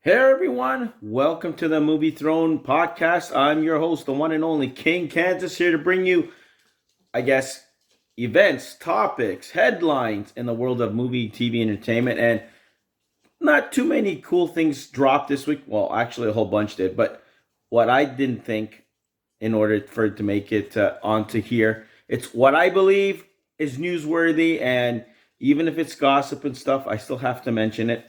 Hey everyone, welcome to the Movie Throne podcast. I'm your host, the one and only King Kansas, here to bring you, I guess, events, topics, headlines in the world of movie, TV, entertainment. And not too many cool things dropped this week. Well, actually, a whole bunch did. But what I didn't think in order for it to make it onto here, it's what I believe is newsworthy. And even if it's gossip and stuff, I still have to mention it.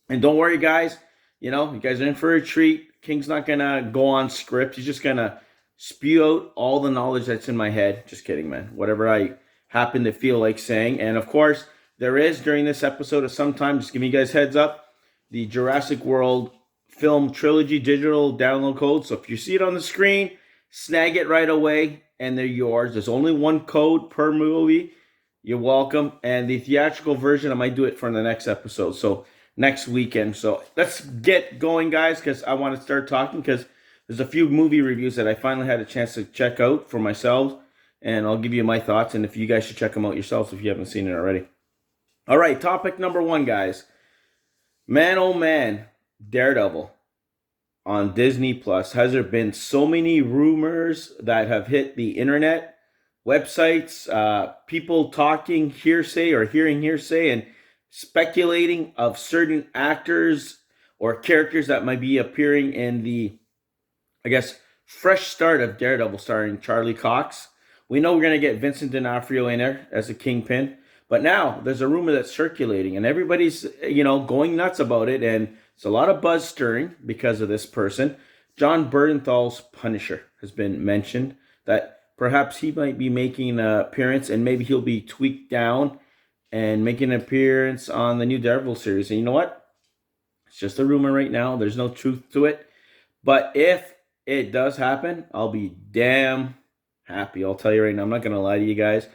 And don't worry, guys. You guys are in for a treat. King's not going to go on script. He's just going to spew out all the knowledge that's in my head. Just kidding, man. Whatever I happen to feel like saying. And of course, there is during this episode of sometime, just giving you guys heads up, the Jurassic World film trilogy digital download code. So if you see it on the screen, snag it right away and they're yours. There's only one code per movie. You're welcome. And the theatrical version, I might do it for the next episode. So next weekend. So let's get going, guys, because I want to start talking because there's a few movie reviews that I finally had a chance to check out for myself, and I'll give you my thoughts, and if you guys should check them out yourselves if you haven't seen it already. All right, topic number one, guys. Man, oh man, Daredevil on Disney Plus. Has there been so many rumors that have hit the internet, websites, people talking hearsay or hearing hearsay, and speculating of certain actors or characters that might be appearing in the, I guess, fresh start of Daredevil starring Charlie Cox. We know we're going to get Vincent D'Onofrio in there as a kingpin, but now there's a rumor that's circulating and everybody's, going nuts about it, and it's a lot of buzz stirring because of this person. Jon Bernthal's Punisher has been mentioned, that perhaps he might be making an appearance and maybe he'll be tweaked down and making an appearance on the new Daredevil series. And you know what? It's just a rumor right now. There's no truth to it. But if it does happen, I'll be damn happy. I'll tell you right now. I'm not going to lie to you guys.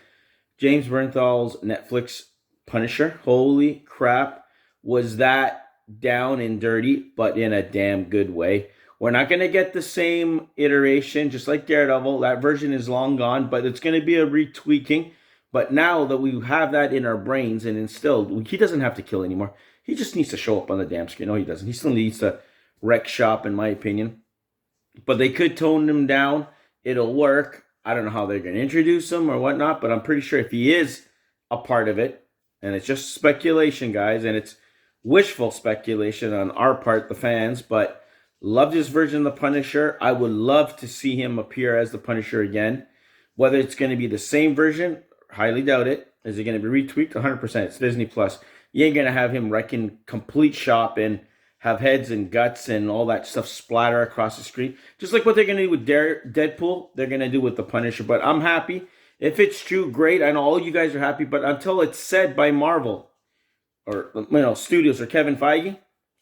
James Bernthal's Netflix Punisher, holy crap, was that down and dirty, but in a damn good way. We're not going to get the same iteration, just like Daredevil. That version is long gone, but it's going to be a retweaking. But now that we have that in our brains and instilled, he doesn't have to kill anymore. He just needs to show up on the damn screen. No, he doesn't. He still needs to wreck shop, in my opinion. But they could tone him down. It'll work. I don't know how they're going to introduce him or whatnot, but I'm pretty sure if he is a part of it, and it's just speculation, guys, and it's wishful speculation on our part, the fans, but loved his version of the Punisher. I would love to see him appear as the Punisher again. Whether it's going to be the same version, highly doubt it. Is it going to be retweaked? 100%. It's Disney Plus. You ain't going to have him wrecking complete shop and have heads and guts and all that stuff splatter across the screen. Just like what they're going to do with Deadpool, they're going to do with the Punisher. But I'm happy. If it's true, great. I know all you guys are happy. But until it's said by Marvel or studios or Kevin Feige,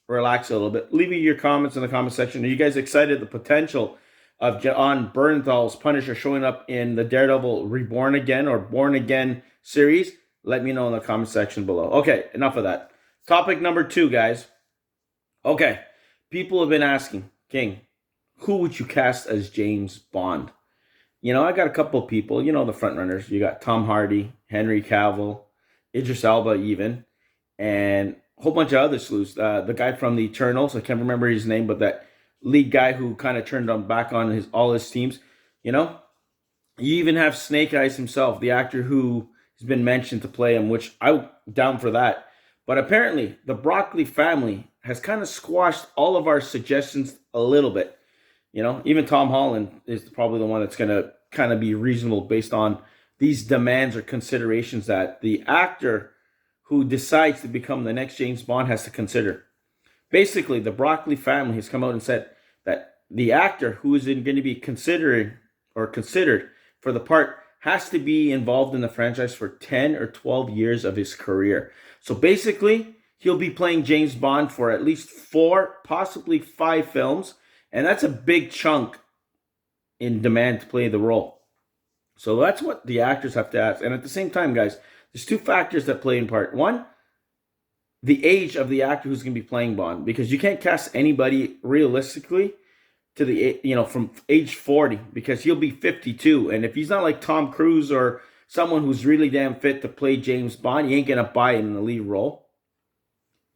relax a little bit. Leave me your comments in the comment section. Are you guys excited the potential of Jon Bernthal's Punisher showing up in the Daredevil Reborn Again or Born Again series? Let me know in the comment section below. Okay, enough of that. Topic number two, guys. Okay, people have been asking, King, who would you cast as James Bond? I got a couple of people, the front runners. You got Tom Hardy, Henry Cavill, Idris Elba even, and a whole bunch of other slews. The guy from the Eternals, I can't remember his name, but that lead guy who kind of turned back on all his teams. You even have Snake Eyes himself, the actor who has been mentioned to play him, which I'm down for that. But apparently, the Broccoli family has kind of squashed all of our suggestions a little bit. Even Tom Holland is probably the one that's going to kind of be reasonable based on these demands or considerations that the actor who decides to become the next James Bond has to consider. Basically, the Broccoli family has come out and said that the actor who is going to be considered for the part has to be involved in the franchise for 10 or 12 years of his career. So basically, he'll be playing James Bond for at least 4, possibly 5 films. And that's a big chunk in demand to play the role. So that's what the actors have to ask. And at the same time, guys, there's 2 factors that play in part. One, the age of the actor who's going to be playing Bond, because you can't cast anybody realistically to the from age 40, because he'll be 52, and if he's not like Tom Cruise or someone who's really damn fit to play James Bond, you ain't gonna buy him in the lead role.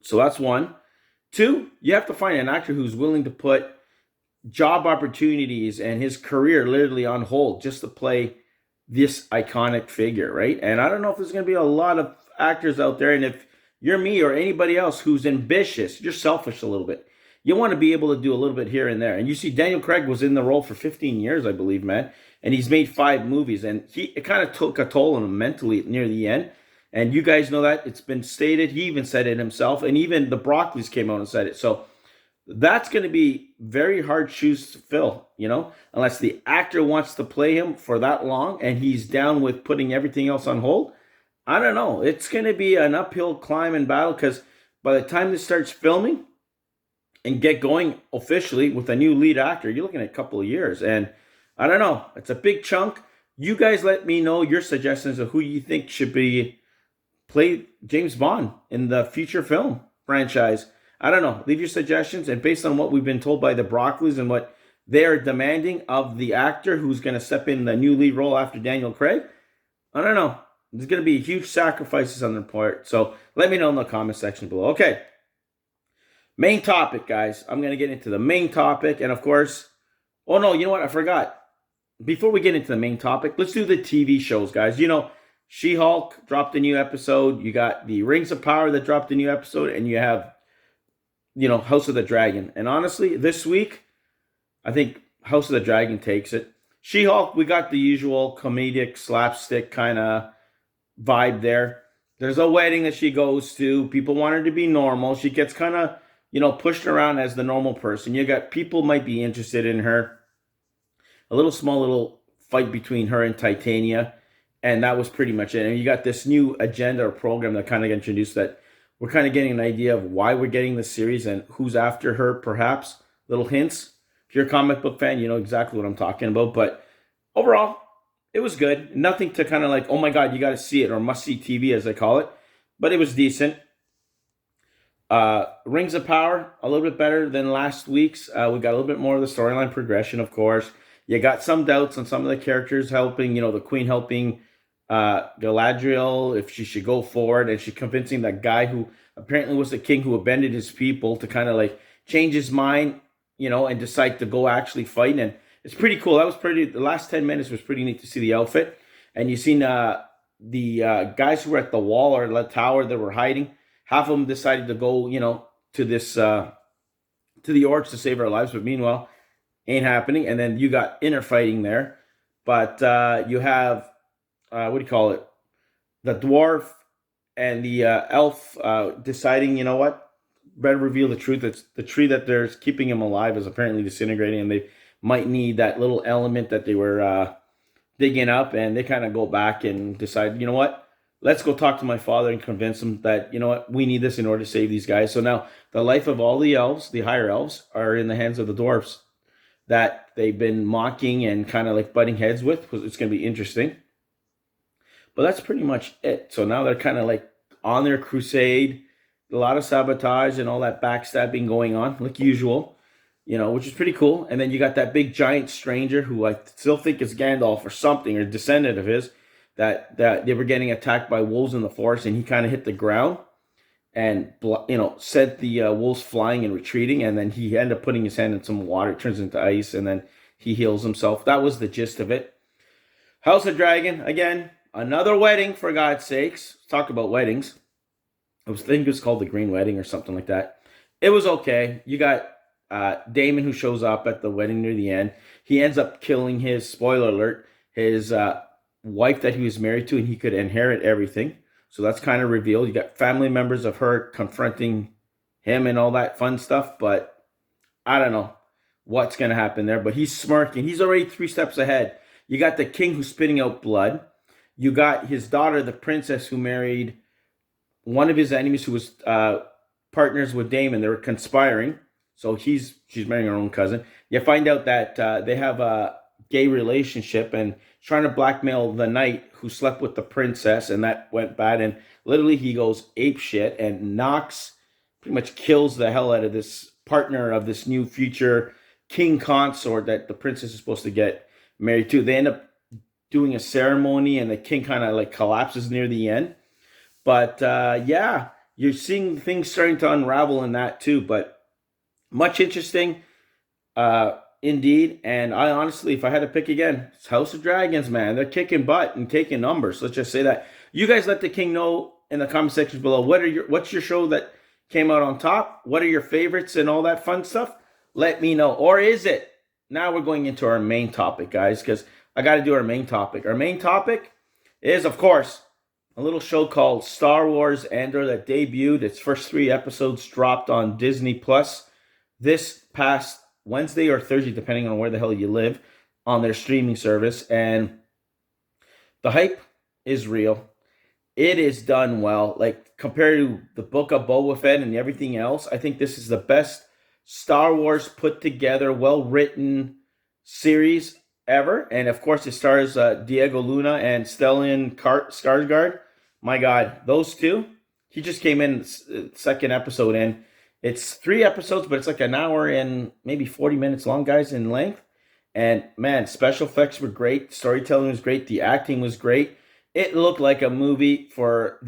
So that's one. Two, you have to find an actor who's willing to put job opportunities and his career literally on hold just to play this iconic figure, right? And I don't know if there's going to be a lot of actors out there. And if you're me or anybody else who's ambitious, you're selfish a little bit. You want to be able to do a little bit here and there. And you see, Daniel Craig was in the role for 15 years, I believe, man. And he's made 5 movies. And it kind of took a toll on him mentally near the end. And you guys know that. It's been stated. He even said it himself. And even the Broccoli's came out and said it. So that's going to be very hard shoes to fill, unless the actor wants to play him for that long and he's down with putting everything else on hold. I don't know. It's going to be an uphill climb and battle because by the time this starts filming and get going officially with a new lead actor, you're looking at a couple of years. And I don't know. It's a big chunk. You guys let me know your suggestions of who you think should be play James Bond in the future film franchise. I don't know. Leave your suggestions. And based on what we've been told by the Broccoli's and what they're demanding of the actor who's going to step in the new lead role after Daniel Craig, I don't know. There's going to be huge sacrifices on their part. So let me know in the comment section below. Okay. Main topic, guys. I'm going to get into the main topic. And of course, oh no, you know what? I forgot. Before we get into the main topic, let's do the TV shows, guys. She-Hulk dropped a new episode. You got the Rings of Power that dropped a new episode. And you have House of the Dragon. And honestly, this week, I think House of the Dragon takes it. She-Hulk, we got the usual comedic slapstick kind of vibe there. There's a wedding that she goes to. People want her to be normal. She gets kind of, pushed around as the normal person. You got people might be interested in her. A small little fight between her and Titania. And that was pretty much it. And you got this new agenda or program that kind of introduced that we're kind of getting an idea of why we're getting this series and who's after her, perhaps. Little hints. If you're a comic book fan, you know exactly what I'm talking about. But overall, it was good. Nothing to kind of like, oh my God, you got to see it, or must-see TV, as I call it. But it was decent. Rings of Power, a little bit better than last week's. We got a little bit more of the storyline progression, of course. You got some doubts on some of the characters helping, the Queen helping Galadriel, if she should go forward, and she convincing that guy who apparently was the king who abandoned his people to kind of like change his mind, and decide to go actually fight. And it's pretty cool. The last 10 minutes was pretty neat to see the outfit. And you seen the guys who were at the wall or the tower that were hiding. Half of them decided to go, to this, to the orcs to save our lives. But meanwhile, ain't happening. And then you got inner fighting there. But you have, the dwarf and the elf deciding, better reveal the truth. It's the tree that they're keeping him alive is apparently disintegrating, and they might need that little element that they were digging up. And they kind of go back and decide, let's go talk to my father and convince him that, we need this in order to save these guys. So now the life of all the elves, the higher elves, are in the hands of the dwarves that they've been mocking and kind of like butting heads with, because it's going to be interesting. But that's pretty much it. So now they're kind of like on their crusade. A lot of sabotage and all that backstabbing going on, like usual, which is pretty cool. And then you got that big giant stranger who I still think is Gandalf or something, or a descendant of his, that they were getting attacked by wolves in the forest, and he kind of hit the ground and, sent the wolves flying and retreating. And then he ended up putting his hand in some water, it turns into ice, and then he heals himself. That was the gist of it. House of Dragon, again, another wedding, for God's sakes. Let's talk about weddings. I think it was called the Green Wedding or something like that. It was okay. You got Damon, who shows up at the wedding near the end. He ends up killing his, spoiler alert, his wife that he was married to, and he could inherit everything. So that's kind of revealed. You got family members of her confronting him and all that fun stuff. But I don't know what's going to happen there. But he's smirking. He's already 3 steps ahead. You got the king who's spitting out blood. You got his daughter, the princess, who married one of his enemies who was partners with Damon. They were conspiring. So she's marrying her own cousin. You find out that they have a gay relationship and trying to blackmail the knight who slept with the princess, and that went bad. And literally he goes ape shit and pretty much kills the hell out of this partner of this new future king consort that the princess is supposed to get married to. They end up doing a ceremony, and the king kind of like collapses near the end. But yeah, you're seeing things starting to unravel in that too. But much interesting, indeed. And I honestly, if I had to pick again, it's House of Dragons, man. They're kicking butt and taking numbers. Let's just say that. You guys let the king know in the comment section below. What's your show that came out on top? What are your favorites and all that fun stuff? Let me know. Or is it? Now we're going into our main topic, guys, because I got to do our main topic. Our main topic is, of course, a little show called Star Wars Andor that debuted. Its first 3 episodes dropped on Disney Plus this past Wednesday or Thursday, depending on where the hell you live, on their streaming service. And the hype is real. It is done well. Like, compared to the Book of Boba Fett and everything else, I think this is the best Star Wars put together, well-written series ever. And, of course, it stars Diego Luna and Stellan Skarsgård. My God, those two. He just came in second episode in. It's 3 episodes, but it's like an hour and maybe 40 minutes long, guys, in length. And, man, special effects were great. Storytelling was great. The acting was great. It looked like a movie for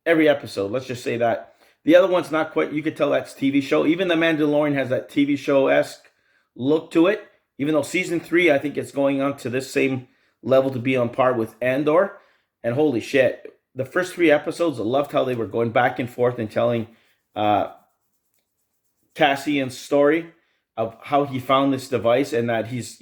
every episode. Let's just say that. The other one's not quite. You could tell that's TV show. Even The Mandalorian has that TV show-esque look to it. Even though season 3, I think it's going on to this same level to be on par with Andor. And holy shit, the first 3 episodes, I loved how they were going back and forth and telling Cassian's story of how he found this device and that he's,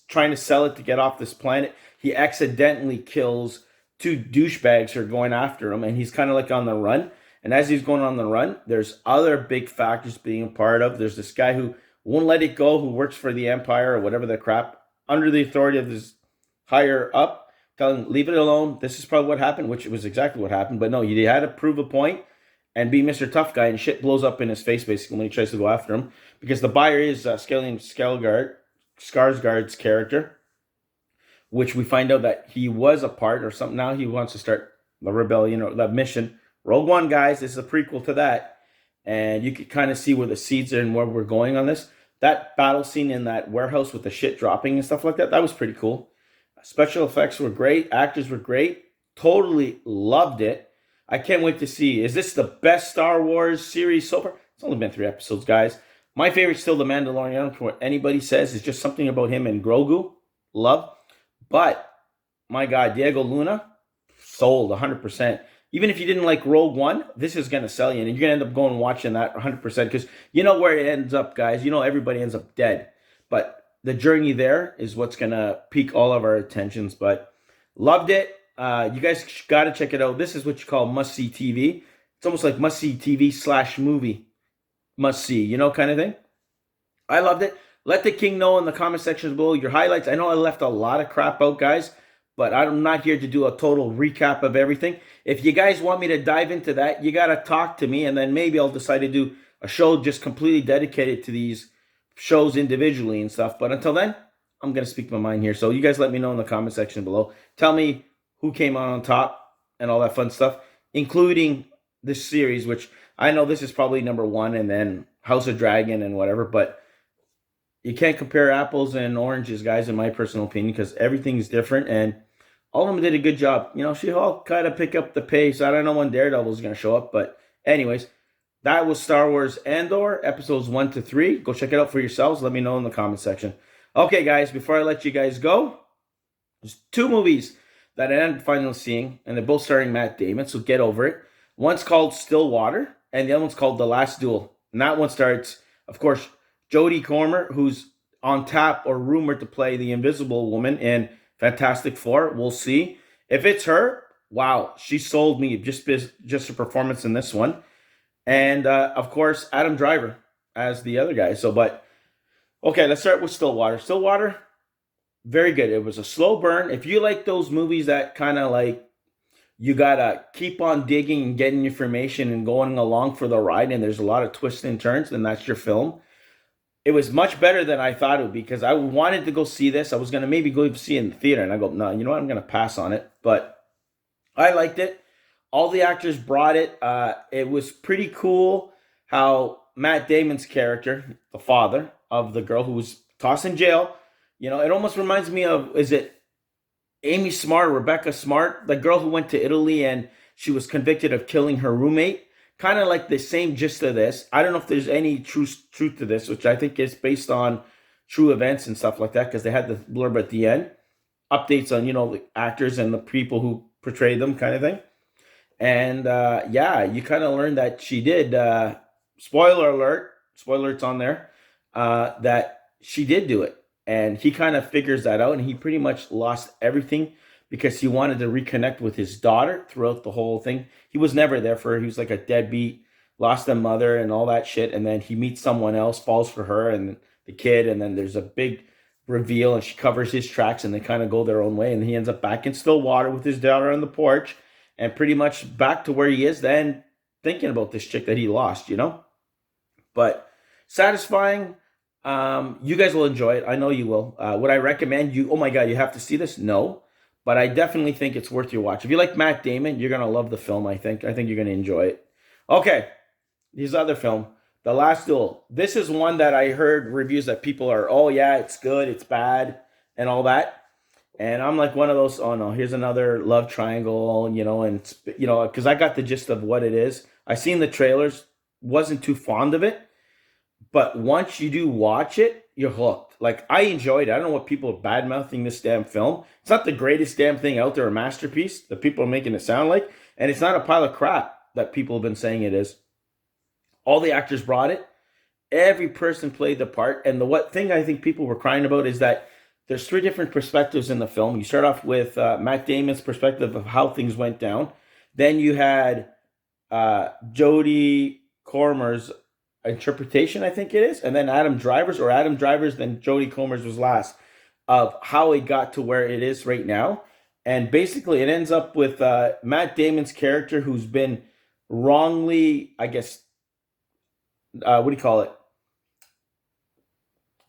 trying to sell it to get off this planet. He accidentally kills 2 douchebags who are going after him, and he's kind of like on the run. And as he's going on the run, there's other big factors being a part of. There's this guy who won't let it go, who works for the Empire or whatever the crap, under the authority of this higher up, telling him, leave it alone. This is probably what happened, which was exactly what happened. But no, he had to prove a point and be Mr. Tough Guy, and shit blows up in his face, basically, when he tries to go after him. Because the buyer is Skarsgård's character, which we find out that he was a part or something. Now he wants to start the rebellion or the mission. Rogue One, guys, this is a prequel to that. And you could kind of see where the seeds are and where we're going on this. That battle scene in that warehouse with the shit dropping and stuff like that, that was pretty cool. Special effects were great. Actors were great. Totally loved it. I can't wait to see. Is this the best Star Wars series so far? It's only been 3 episodes, guys. My favorite's still The Mandalorian. I don't care what anybody says. It's just something about him and Grogu. Love. But, my God, Diego Luna, sold 100%. Even if you didn't like Rogue One, this is going to sell you. And you're going to end up going and watching that 100%. Because you know where it ends up, guys. You know everybody ends up dead. But the journey there is what's going to pique all of our attentions. But loved it. You guys got to check it out. This is what you call must-see TV. It's almost like must-see TV / movie. Must-see, kind of thing. I loved it. Let the king know in the comment section below your highlights. I know I left a lot of crap out, guys, but I'm not here to do a total recap of everything. If you guys want me to dive into that, you got to talk to me, and then maybe I'll decide to do a show just completely dedicated to these shows individually and stuff. But until then, I'm going to speak my mind here. So you guys let me know in the comment section below. Tell me who came out on top and all that fun stuff, including this series, which I know this is probably number 1, and then House of Dragon and whatever, but you can't compare apples and oranges, guys, in my personal opinion, because everything's different, and all of them did a good job. She all kind of pick up the pace. I don't know when Daredevil is going to show up, but anyways, that was Star Wars Andor, episodes 1 to 3. Go check it out for yourselves. Let me know in the comment section. Okay, guys, before I let you guys go, there's 2 movies that I ended up finally seeing, and they're both starring Matt Damon, so get over it. One's called Stillwater, and the other one's called The Last Duel. And that one starts, of course, Jodie Comer, who's on tap or rumored to play the Invisible Woman in Fantastic Four. We'll see. If it's her, wow, she sold me just her performance in this one. And, of course, Adam Driver as the other guy. Okay, let's start with Stillwater. Stillwater, very good. It was a slow burn. If you like those movies that kind of like, you got to keep on digging and getting information and going along for the ride, and there's a lot of twists and turns, then that's your film. It was much better than I thought it would be, because I wanted to go see this. I was going to maybe go see it in the theater, and I go, no, you know what? I'm going to pass on it. But I liked it. All the actors brought it. It was pretty cool how Matt Damon's character, the father of the girl who was tossed in jail, it almost reminds me of, is it Amy Smart, Rebecca Smart, the girl who went to Italy and she was convicted of killing her roommate. kind of like the same gist of this. I don't know if there's any truth to this, which I think is based on true events and stuff like that, because they had the blurb at the end, updates on the actors and the people who portrayed them, kind of thing. And yeah, you kind of learned that she did. Spoiler alert! Spoiler alert's on there. That she did do it, and he kind of figures that out, and he pretty much lost everything because he wanted to reconnect with his daughter throughout the whole thing. He was never there for her. He was like a deadbeat, lost a mother and all that shit, and then he meets someone else, falls for her and the kid, and then there's a big reveal, and she covers his tracks, and they kind of go their own way, and he ends up back in Stillwater with his daughter on the porch, and pretty much back to where he is then, thinking about this chick that he lost. But satisfying. You guys will enjoy it. I know you will. Would I recommend you? Oh my God, you have to see this? No, but I definitely think it's worth your watch. If you like Matt Damon, you're gonna love the film. I think you're gonna enjoy it. Okay, his other film, The Last Duel. This is one that I heard reviews that people are, oh yeah, it's good, it's bad, and all that. And I'm like one of those, oh no, here's another love triangle, and because I got the gist of what it is. I seen the trailers, wasn't too fond of it, but once you do watch it, you're hooked. Like, I enjoyed it. I don't know what people are bad mouthing this damn film. It's not the greatest damn thing out there, a masterpiece that people are making it sound like, and it's not a pile of crap that people have been saying it is. All the actors brought it. Every person played the part, and the what thing I think people were crying about is that there's three different perspectives in the film. You start off with Matt Damon's perspective of how things went down. Then you had Jodie Comer's interpretation, I think it is, and then Adam Driver's, then Jodie Comer's was last, of how it got to where it is right now. And basically, it ends up with Matt Damon's character, who's been wrongly, I guess, what do you call it?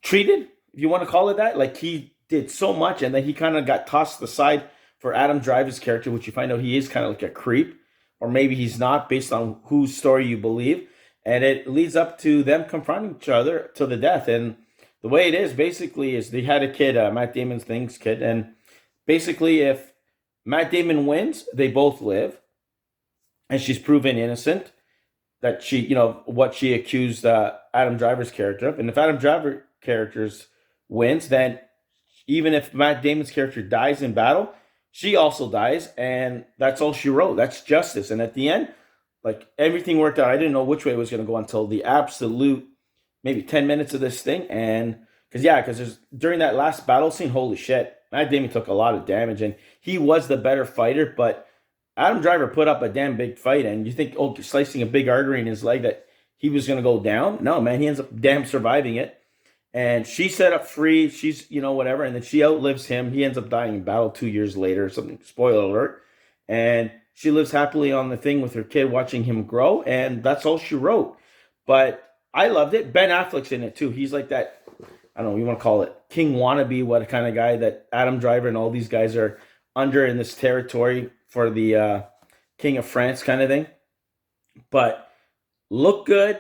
Treated, if you want to call it that. Like, he did so much, and then he kind of got tossed aside for Adam Driver's character, which you find out he is kind of like a creep, or maybe he's not, based on whose story you believe. And it leads up to them confronting each other to the death. And the way it is, basically, is they had a kid, Matt Damon's thing's kid, and basically, if Matt Damon wins, they both live, and she's proven innocent, that she, what she accused Adam Driver's character of. And if Adam Driver characters wins, then even if Matt Damon's character dies in battle, she also dies, and that's all she wrote. That's justice. And at the end, like, everything worked out. I didn't know which way it was going to go until the absolute maybe 10 minutes of this thing. And because there's during that last battle scene, holy shit, Matt Damon took a lot of damage, and he was the better fighter, but Adam Driver put up a damn big fight. And you think, oh, slicing a big artery in his leg, that he was going to go down? No, man, he ends up damn surviving it. And she's set up free. She's, whatever. And then she outlives him. He ends up dying in battle 2 years later or something. Spoiler alert. And she lives happily on the thing with her kid, watching him grow. And that's all she wrote. But I loved it. Ben Affleck's in it too. He's like that, I don't know, you want to call it king wannabe, what kind of guy that Adam Driver and all these guys are under in this territory for the King of France kind of thing. But look good.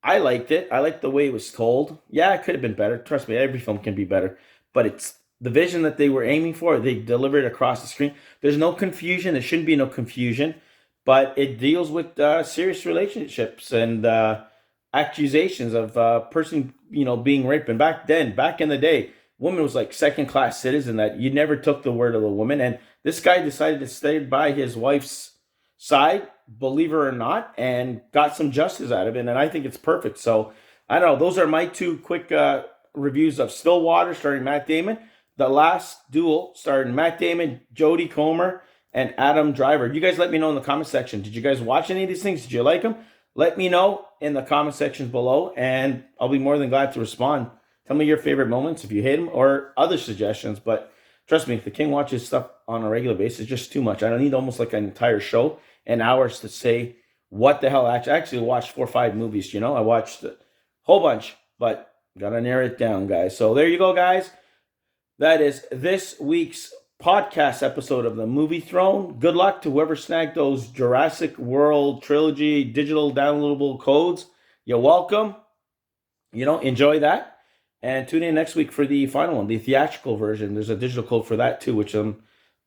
I liked it. I liked the way it was told. Yeah, it could have been better. Trust me, every film can be better. But it's the vision that they were aiming for. They delivered across the screen. There's no confusion. There shouldn't be no confusion. But it deals with serious relationships and accusations of a person, being raped. And back in the day, woman was like second-class citizen, that you never took the word of a woman. And this guy decided to stay by his wife's side, believe her or not, and got some justice out of it. And I think it's perfect. So I don't know. Those are my two quick reviews of Stillwater, starring Matt Damon. The Last Duel, starring Matt Damon, Jodie Comer, and Adam Driver. You guys let me know in the comment section. Did you guys watch any of these things? Did you like them? Let me know in the comment section below, and I'll be more than glad to respond. Tell me your favorite moments if you hate them, or other suggestions. But trust me, the King watches stuff on a regular basis. It's just too much. I don't need almost like an entire show and hours to say what the hell. I actually watched 4 or 5 movies. I watched a whole bunch, but gotta narrow it down, guys. So there you go, guys. That is this week's podcast episode of the Movie Throne. Good luck to whoever snagged those Jurassic World Trilogy digital downloadable codes. You're welcome. Enjoy that. And tune in next week for the final one, the theatrical version. There's a digital code for that too, which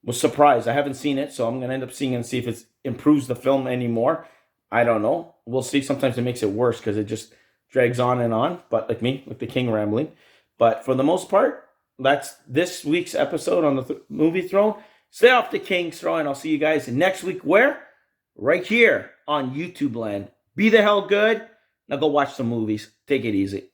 was surprised. I haven't seen it, so I'm going to end up seeing it and see if it improves the film anymore. I don't know. We'll see. Sometimes it makes it worse because it just drags on and on. But like me, like the king rambling. But for the most part, that's this week's episode on the movie throne. Stay off the king's throne, and I'll see you guys next week. Where? Right here on YouTube land. Be the hell good. Now go watch some movies. Take it easy.